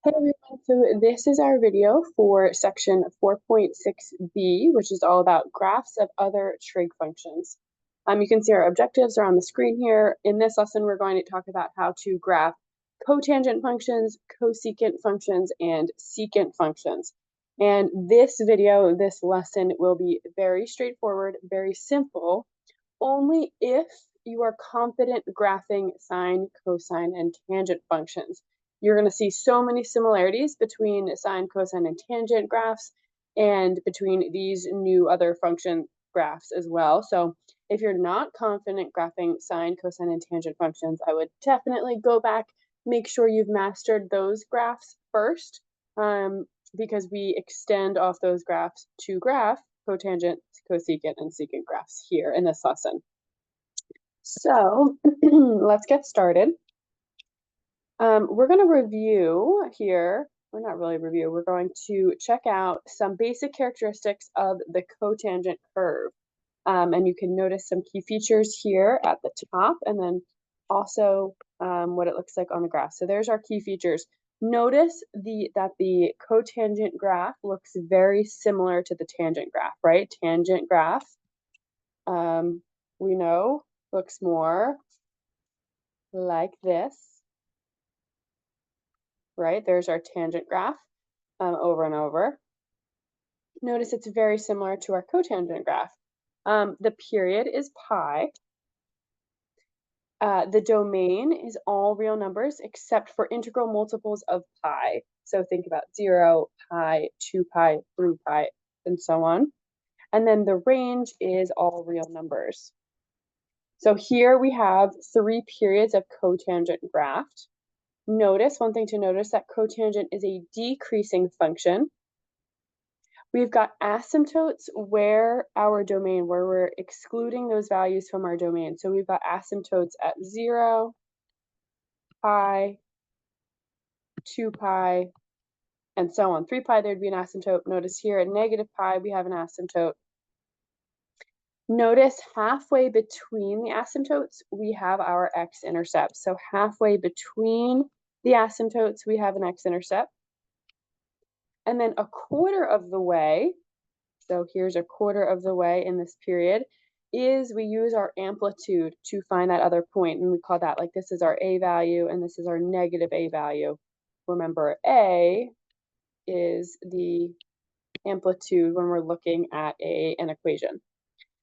Hey everyone, so this is our video for section 4.6b, which is all about graphs of other trig functions. You can see our objectives are on the screen here. In this lesson, we're going to talk about how to graph cotangent functions, cosecant functions, and secant functions. And this video, this lesson will be very straightforward, very simple, only if you are confident graphing sine, cosine, and tangent functions. You're going to see so many similarities between sine, cosine, and tangent graphs and between these new other function graphs as well. So if you're not confident graphing sine, cosine, and tangent functions, I would definitely go back, make sure you've mastered those graphs first, because we extend off those graphs to graph cotangent, cosecant, and secant graphs here in this lesson. So let's get started. We're going to review here, or not really review, we're going to check out some basic characteristics of the cotangent curve. And you can notice some key features here at the top, and then also what it looks like on the graph. So there's our key features. Notice that the cotangent graph looks very similar to the tangent graph, right? Tangent graph, we know, looks more like this, right? There's our tangent graph over and over. Notice it's very similar to our cotangent graph. The period is pi. The domain is all real numbers except for integral multiples of pi. So think about 0, pi, 2 pi, 3 pi, and so on. And then the range is all real numbers. So here we have 3 periods of cotangent graphed. Notice, one thing to notice, that cotangent is a decreasing function. We've got asymptotes where our domain, where we're excluding those values from our domain. So we've got asymptotes at 0, pi, 2 pi, and so on. 3 pi, there'd be an asymptote. Notice here at negative pi, we have an asymptote. Notice halfway between the asymptotes, we have our x-intercept. So halfway between the asymptotes, we have an x-intercept. And then a quarter of the way, so here's a quarter of the way in this period, is we use our amplitude to find that other point, and we call that, like, this is our a value and this is our negative a value. Remember, a is the amplitude when we're looking at an equation.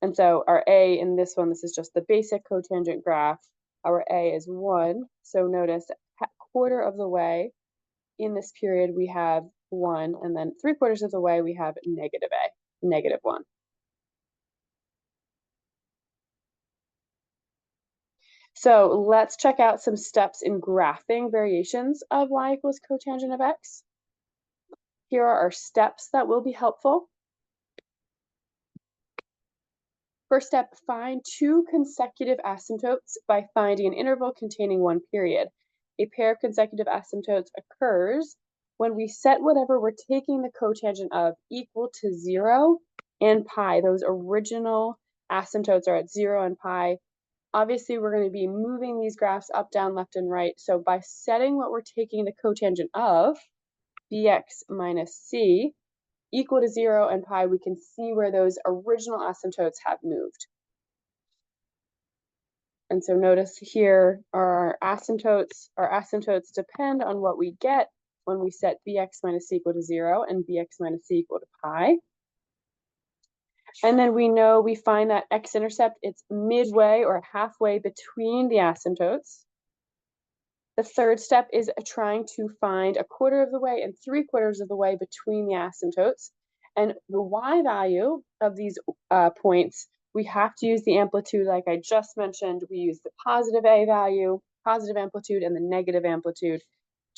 And so our a in this one, this is just the basic cotangent graph. Our a is 1. So notice quarter of the way in this period we have 1, and then 3/4 of the way we have negative a, negative 1. So let's check out some steps in graphing variations of y equals cotangent of x. Here are our steps that will be helpful. First step, find 2 consecutive asymptotes by finding an interval containing 1 period. A pair of consecutive asymptotes occurs when we set whatever we're taking the cotangent of equal to 0 and pi. Those original asymptotes are at 0 and pi. Obviously, we're going to be moving these graphs up, down, left, and right. So by setting what we're taking the cotangent of, bx minus c, equal to 0 and pi, we can see where those original asymptotes have moved. And so notice here our asymptotes. Our asymptotes depend on what we get when we set bx minus c equal to 0 and bx minus c equal to pi. And then we know we find that x-intercept, it's midway or halfway between the asymptotes. The third step is trying to find a quarter of the way and 3/4 of the way between the asymptotes. And the y value of these points, we have to use the amplitude like I just mentioned. We use the positive a value, positive amplitude, and the negative amplitude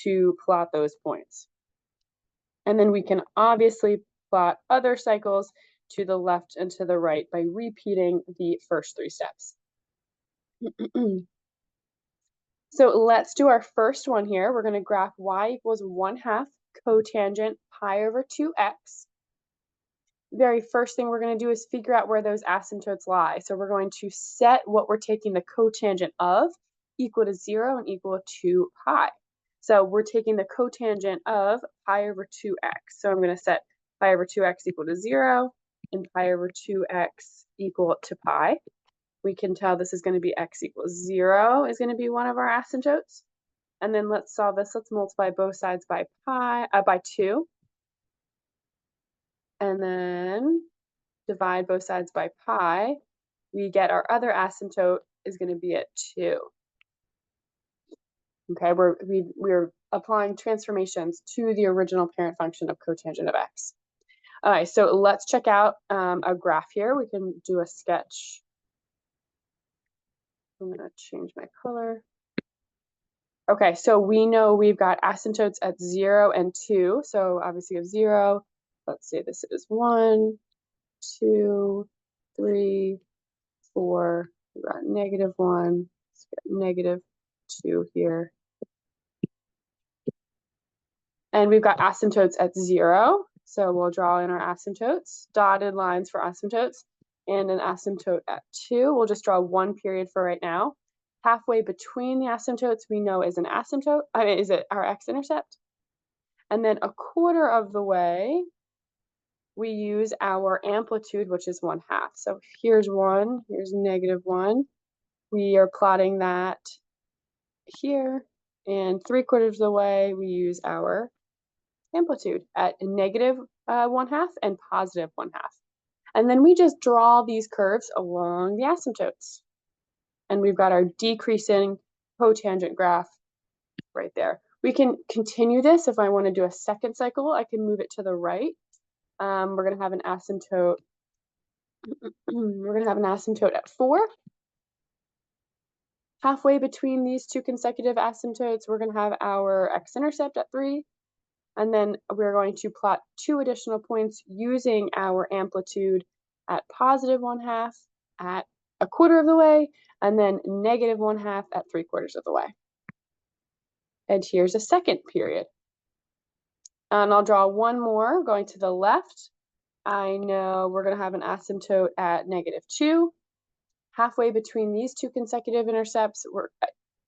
to plot those points. And then we can obviously plot other cycles to the left and to the right by repeating the first 3 steps. So let's do our first one here. We're going to graph y equals 1/2 cotangent pi over 2x. Very first thing we're going to do is figure out where those asymptotes lie. So we're going to set what we're taking the cotangent of equal to 0 and equal to pi. So we're taking the cotangent of pi over 2x. So I'm going to set pi over 2x equal to 0 and pi over 2x equal to pi. We can tell this is going to be x equals 0 is going to be one of our asymptotes. And then let's solve this. Let's multiply both sides by by 2. And then divide both sides by pi. We get our other asymptote is going to be at 2. Okay, we're applying transformations to the original parent function of cotangent of x. All right, so let's check out a graph here. We can do a sketch. I'm going to change my color. Okay, so we know we've got asymptotes at 0 and 2. So obviously of 0, let's say this is 1, 2, 3, 4. We've got -1. Let's get -2 here. And we've got asymptotes at 0. So we'll draw in our asymptotes, dotted lines for asymptotes, and an asymptote at 2. We'll just draw one period for right now. Halfway between the asymptotes we know is an asymptote, is it our x-intercept? And then a quarter of the way, we use our amplitude, which is 1/2. So here's 1, here's -1. We are plotting that here. And 3/4 of the way, we use our amplitude at -1/2 and +1/2. And then we just draw these curves along the asymptotes. And we've got our decreasing cotangent graph right there. We can continue this if I want to do a second cycle. I can move it to the right. We're going to have an asymptote. We're going to have an asymptote at 4. Halfway between these two consecutive asymptotes, we're going to have our x-intercept at 3. And then we're going to plot 2 additional points using our amplitude at +1/2 at a quarter of the way, and then -1/2 at 3/4 of the way. And here's a second period. And I'll draw one more going to the left. I know we're going to have an asymptote at -2. Halfway between these two consecutive intercepts,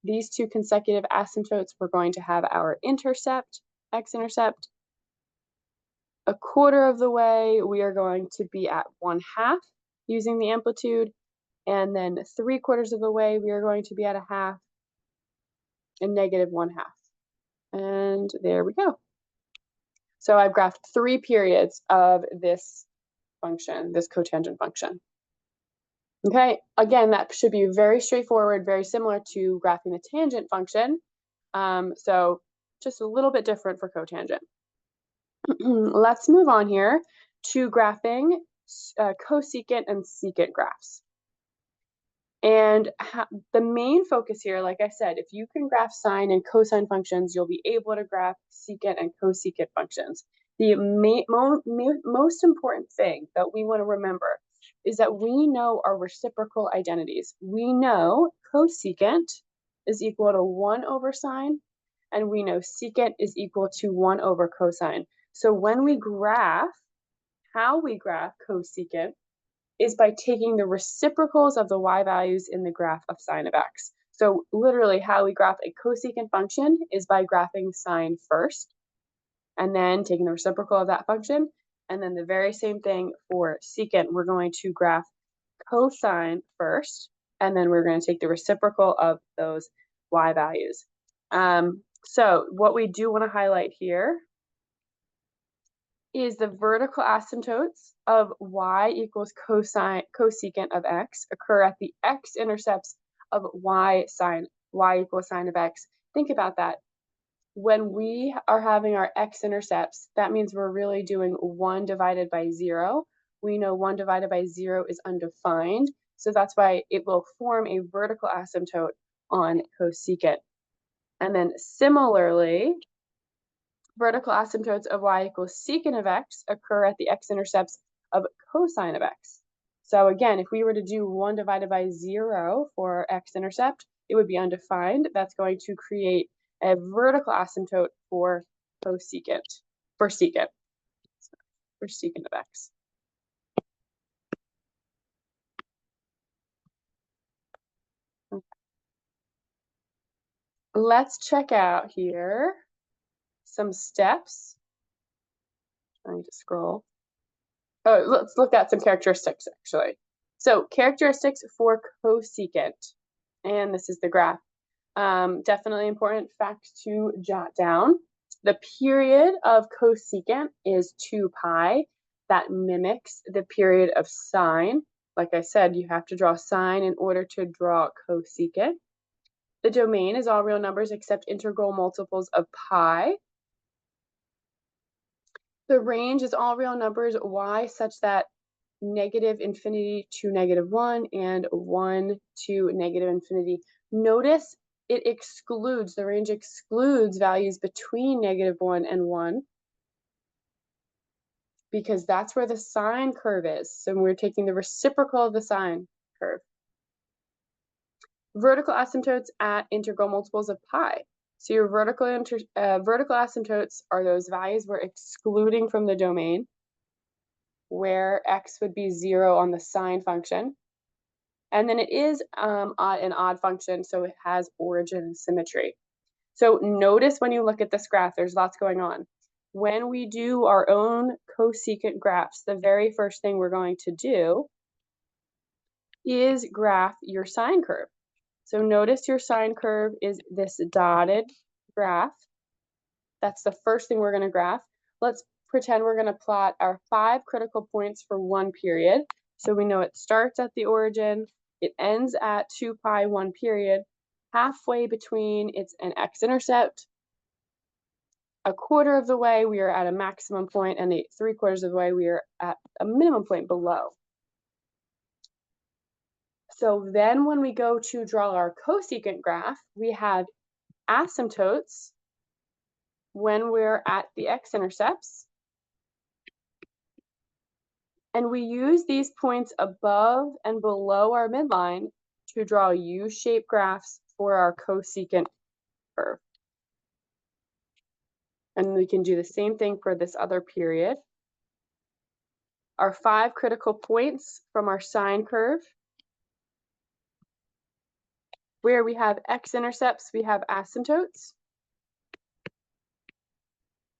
these two consecutive asymptotes, we're going to have our intercept, x-intercept. A quarter of the way, we are going to be at 1/2 using the amplitude. And then 3/4 of the way, we are going to be at 1/2 and -1/2. And there we go. So I've graphed 3 periods of this function, this cotangent function. Okay, again, that should be very straightforward, very similar to graphing the tangent function. So just a little bit different for cotangent. Let's move on here to graphing cosecant and secant graphs. And the main focus here, like I said, if you can graph sine and cosine functions, you'll be able to graph secant and cosecant functions. The most important thing that we want to remember is that we know our reciprocal identities. We know cosecant is equal to 1 over sine, and we know secant is equal to 1 over cosine. So when we graph, how we graph cosecant is by taking the reciprocals of the y values in the graph of sine of x. So literally how we graph a cosecant function is by graphing sine first, and then taking the reciprocal of that function. And then the very same thing for secant. We're going to graph cosine first, and then we're going to take the reciprocal of those y values. So what we do want to highlight here is the vertical asymptotes of y equals cosecant of x occur at the x-intercepts of y equals sine of x. Think about that. When we are having our x-intercepts, that means we're really doing 1 divided by 0. We know 1 divided by 0 is undefined, so that's why it will form a vertical asymptote on cosecant. And then similarly, vertical asymptotes of y equals secant of x occur at the x-intercepts of cosine of x. So again, if we were to do 1 divided by 0 for x-intercept, it would be undefined. That's going to create a vertical asymptote for secant of x. let's check out here some steps. Trying to scroll. Oh, let's look at some characteristics actually. So characteristics for cosecant, and this is the graph. Definitely important fact to jot down. The period of cosecant is 2 pi. That mimics the period of sine. Like I said, you have to draw sine in order to draw cosecant. The domain is all real numbers except integral multiples of pi. The range is all real numbers y such that negative infinity to -1 and 1 to negative infinity. Notice it excludes, the range excludes values between -1 and 1 because that's where the sine curve is. So we're taking the reciprocal of the sine curve. Vertical asymptotes at integral multiples of pi. So your vertical asymptotes are those values we're excluding from the domain, where x would be 0 on the sine function. And then it is an odd function, so it has origin symmetry. So notice when you look at this graph, there's lots going on. When we do our own cosecant graphs, the very first thing we're going to do is graph your sine curve. So notice your sine curve is this dotted graph. That's the first thing we're going to graph. Let's pretend we're going to plot our 5 critical points for one period. So we know it starts at the origin, it ends at 2 pi 1 period. Halfway between, it's an x-intercept. A quarter of the way, we are at a maximum point, and the 3/4 of the way, we are at a minimum point below. So then when we go to draw our cosecant graph, we have asymptotes when we're at the x-intercepts. And we use these points above and below our midline to draw U-shaped graphs for our cosecant curve. And we can do the same thing for this other period. Our 5 critical points from our sine curve. Where we have x-intercepts, we have asymptotes.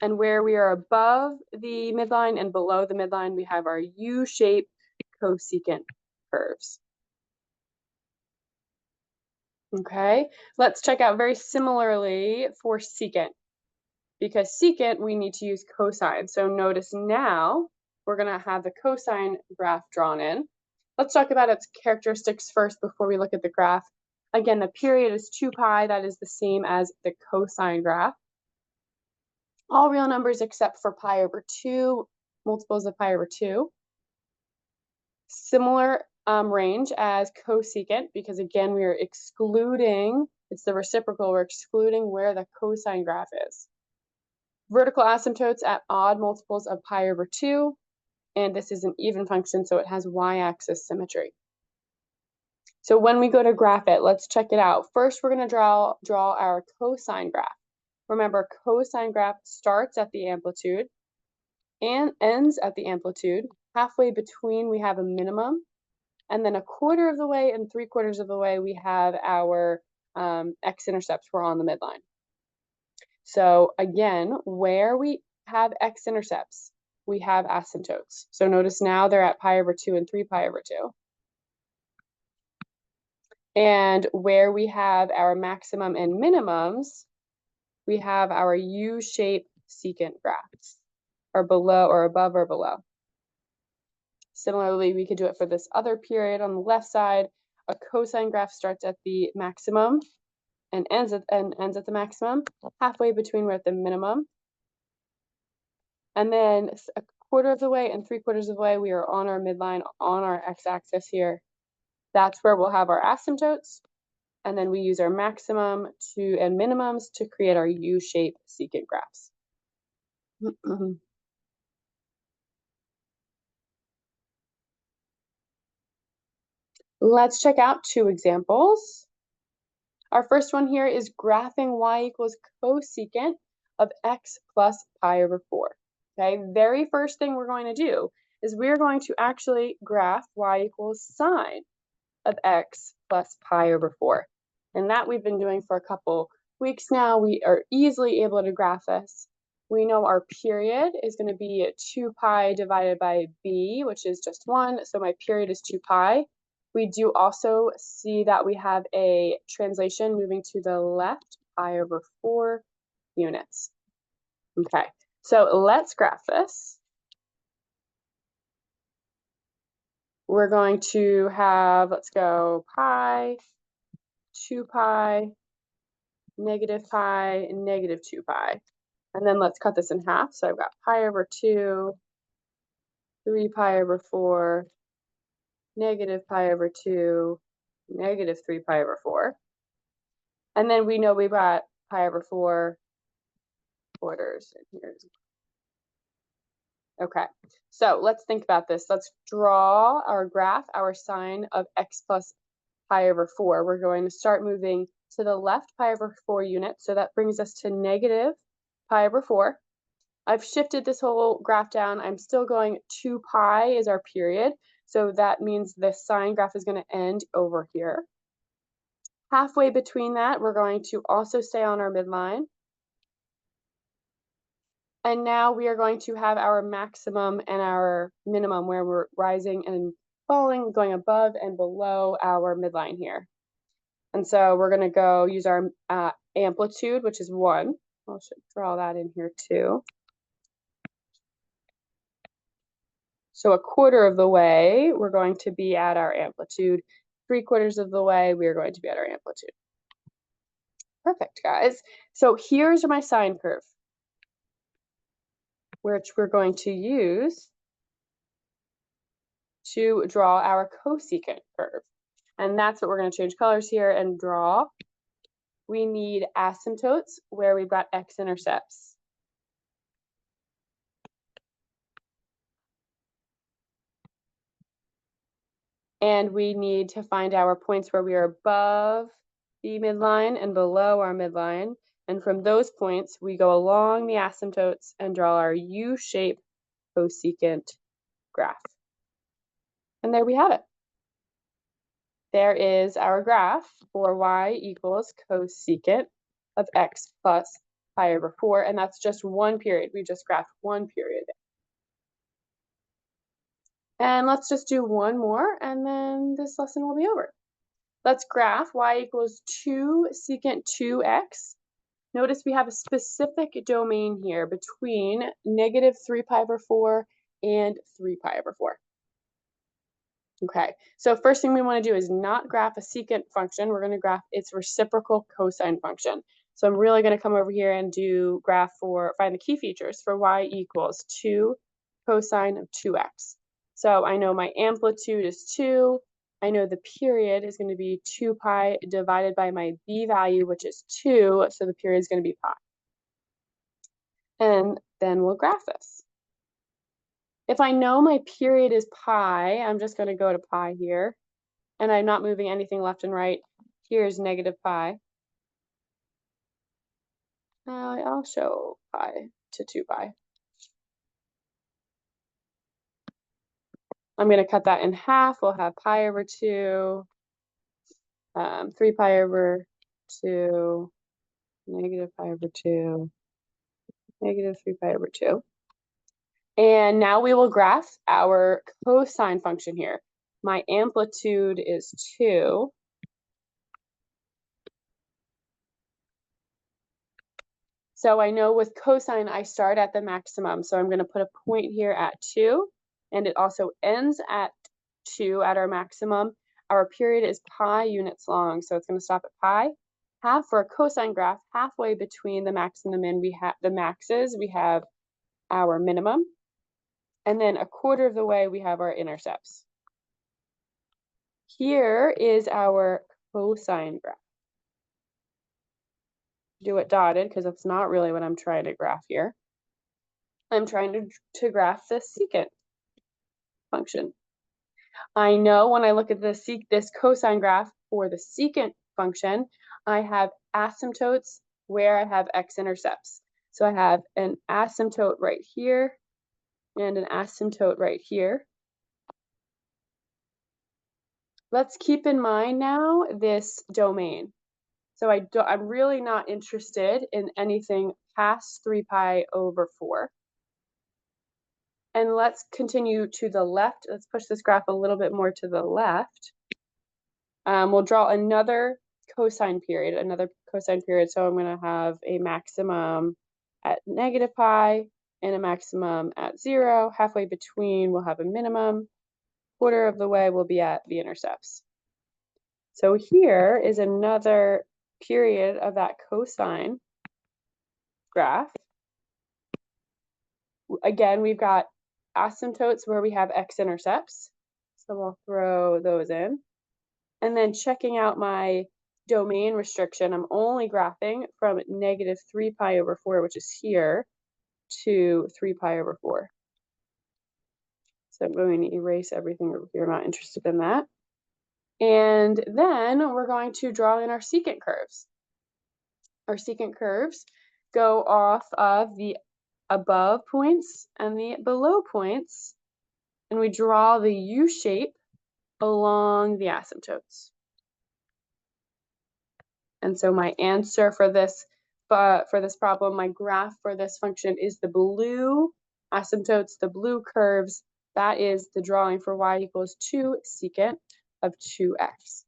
And where we are above the midline and below the midline, we have our U-shaped cosecant curves. Okay, let's check out very similarly for secant. Because secant, we need to use cosine. So notice now we're going to have the cosine graph drawn in. Let's talk about its characteristics first before we look at the graph. Again, the period is 2 pi. That is the same as the cosine graph. All real numbers except for pi over 2, multiples of pi over 2. Similar range as cosecant, because again, we are excluding, it's the reciprocal, we're excluding where the cosine graph is. Vertical asymptotes at odd multiples of pi over 2, and this is an even function, so it has y-axis symmetry. So when we go to graph it, let's check it out. First, we're going to draw our cosine graph. Remember, cosine graph starts at the amplitude and ends at the amplitude. Halfway between, we have a minimum, and then a quarter of the way and 3/4 of the way, we have our x-intercepts. We're on the midline. So again, where we have x-intercepts, we have asymptotes. So notice now they're at pi over 2 and 3 pi over 2. And where we have our maximum and minimums, we have our U-shaped secant graphs, or below or above or below. Similarly, we could do it for this other period on the left side. A cosine graph starts at the maximum and ends at the maximum. Halfway between, we're at the minimum. And then a quarter of the way and 3/4 of the way, we are on our midline, on our x-axis here. That's where we'll have our asymptotes. And then we use our maximum and minimums to create our U-shaped secant graphs. Let's check out 2 examples. Our first one here is graphing y equals cosecant of x plus pi over 4. Okay, very first thing we're going to do is we're going to actually graph y equals sine of x plus pi over 4. And that we've been doing for a couple weeks now, we are easily able to graph this. We know our period is going to be 2 pi divided by b, which is just 1, so my period is 2 pi. We do also see that we have a translation moving to the left, pi over 4 units. Okay, so let's graph this. We're going to have, let's go pi, 2 pi, negative pi, and negative 2 pi. And then let's cut this in half. So I've got pi over 2, 3 pi over 4, negative pi over 2, negative 3 pi over 4. And then we know we've got pi over 4 quarters. And here's okay, so let's think about this. Let's draw our graph, our sine of x plus pi over 4. We're going to start moving to the left pi over 4 units. So that brings us to negative pi over 4. I've shifted this whole graph down. I'm still going 2 pi is our period. So that means the sine graph is going to end over here. Halfway between that, we're going to also stay on our midline. And now we are going to have our maximum and our minimum where we're rising and falling, going above and below our midline here. And so we're going to go use our amplitude, which is 1. I should draw that in here too. So a quarter of the way, we're going to be at our amplitude. 3/4 of the way, we are going to be at our amplitude. Perfect, guys. So here's my sine curve, which we're going to use to draw our cosecant curve. And that's what we're going to change colors here and draw. We need asymptotes where we've got x-intercepts. And we need to find our points where we are above the midline and below our midline. And from those points, we go along the asymptotes and draw our U-shaped cosecant graph. And there we have it. There is our graph for y equals cosecant of x plus pi over 4. And that's just one period. We just graphed one period. And let's just do one more, and then this lesson will be over. Let's graph y equals 2 secant 2x. Notice we have a specific domain here between negative 3 pi over 4 and 3 pi over 4. Okay, so first thing we want to do is not graph a secant function. We're going to graph its reciprocal cosine function. So I'm really going to come over here and do graph find the key features for y equals 2 cosine of 2x. So I know my amplitude is 2. I know the period is going to be 2 pi divided by my b value, which is 2. So the period is going to be pi. And then we'll graph this. If I know my period is pi, I'm just going to go to pi here. And I'm not moving anything left and right. Here's negative pi. I'll show pi to 2 pi. I'm going to cut that in half. We'll have pi over 2, 3 pi over 2, negative pi over 2, negative 3 pi over 2. And now we will graph our cosine function here. My amplitude is 2. So I know with cosine, I start at the maximum. So I'm going to put a point here at 2. And it also ends at 2 at our maximum. Our period is pi units long, so it's going to stop at pi. Half for a cosine graph, halfway between the maximum and the maxes, we have our minimum. And then a quarter of the way, we have our intercepts. Here is our cosine graph. Do it dotted because that's not really what I'm trying to graph here. I'm trying to graph the secant function. I know when I look at this cosine graph for the secant function, I have asymptotes where I have x-intercepts. So I have an asymptote right here and an asymptote right here. Let's keep in mind now this domain. So I'm really not interested in anything past 3 pi over 4. And let's continue to the left. Let's push this graph a little bit more to the left. We'll draw another cosine period. So I'm going to have a maximum at negative pi and a maximum at 0. Halfway between, we'll have a minimum. Quarter of the way, we'll be at the intercepts. So here is another period of that cosine graph. Again, we've got asymptotes where we have x-intercepts. So we'll throw those in. And then checking out my domain restriction, I'm only graphing from negative 3 pi over 4, which is here, to 3 pi over 4. So I'm going to erase everything over here. I'm not interested in that. And then we're going to draw in our secant curves. Our secant curves go off of the above points and the below points, and we draw the U shape along the asymptotes. And so my answer for this problem, my graph for this function is the blue asymptotes, the blue curves. That is the drawing for y equals 2 secant of 2x.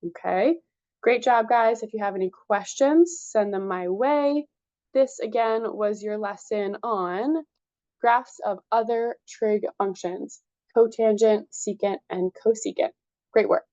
Okay, great job, guys. If you have any questions, send them my way. This, again, was your lesson on graphs of other trig functions, cotangent, secant, and cosecant. Great work.